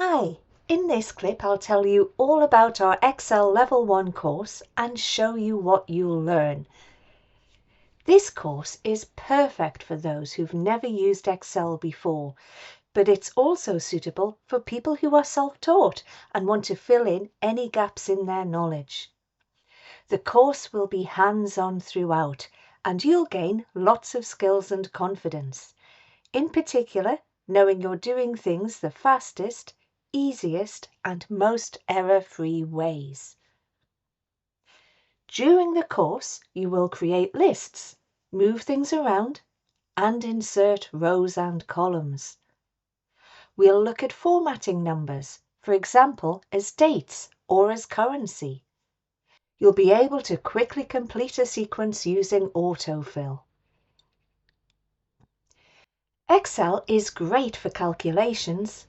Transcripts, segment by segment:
Hi, in this clip I'll tell you all about our Excel Level 1 course and show you what you'll learn. This course is perfect for those who've never used Excel before, but it's also suitable for people who are self-taught and want to fill in any gaps in their knowledge. The course will be hands-on throughout and you'll gain lots of skills and confidence. In particular, knowing you're doing things the fastest, easiest and most error-free ways. During the course, you will create lists, move things around, and insert rows and columns. We'll look at formatting numbers, for example, as dates or as currency. You'll be able to quickly complete a sequence using autofill. Excel is great for calculations.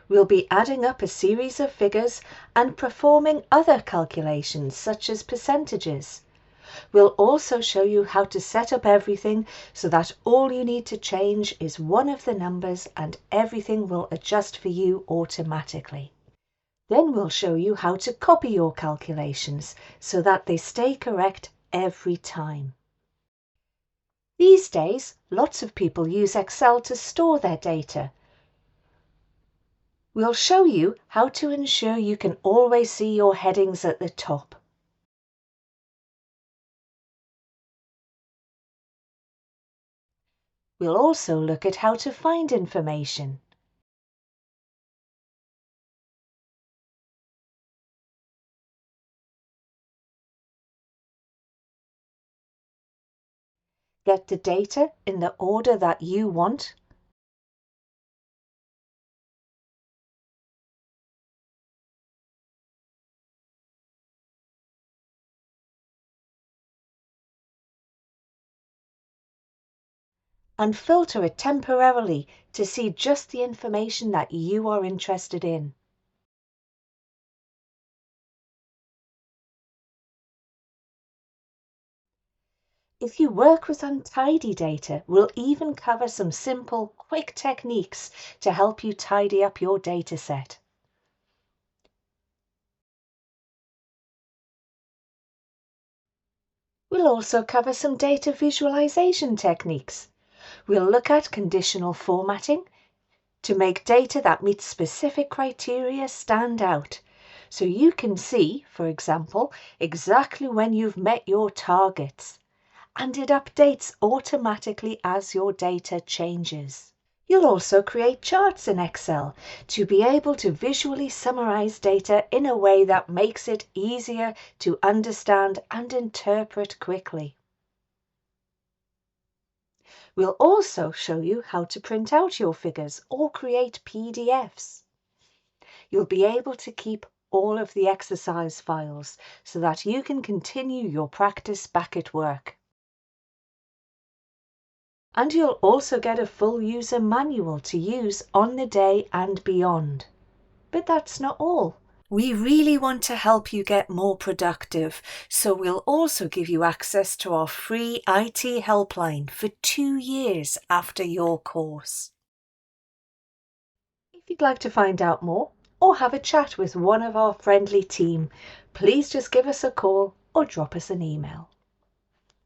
We'll be adding up a series of figures and performing other calculations such as percentages. We'll also show you how to set up everything so that all you need to change is one of the numbers and everything will adjust for you automatically. Then we'll show you how to copy your calculations so that they stay correct every time. These days, lots of people use Excel to store their data. We'll show you how to ensure you can always see your headings at the top. We'll also look at how to find information. Get the data in the order that you want. And filter it temporarily to see just the information that you are interested in. If you work with untidy data, we'll even cover some simple, quick techniques to help you tidy up your data set. We'll also cover some data visualization techniques. We'll look at conditional formatting to make data that meets specific criteria stand out. So you can see, for example, exactly when you've met your targets. And it updates automatically as your data changes. You'll also create charts in Excel to be able to visually summarize data in a way that makes it easier to understand and interpret quickly. We'll also show you how to print out your figures or create PDFs. You'll be able to keep all of the exercise files so that you can continue your practice back at work. And you'll also get a full user manual to use on the day and beyond. But that's not all. We really want to help you get more productive, so we'll also give you access to our free IT helpline for 2 years after your course. If you'd like to find out more or have a chat with one of our friendly team, please just give us a call or drop us an email.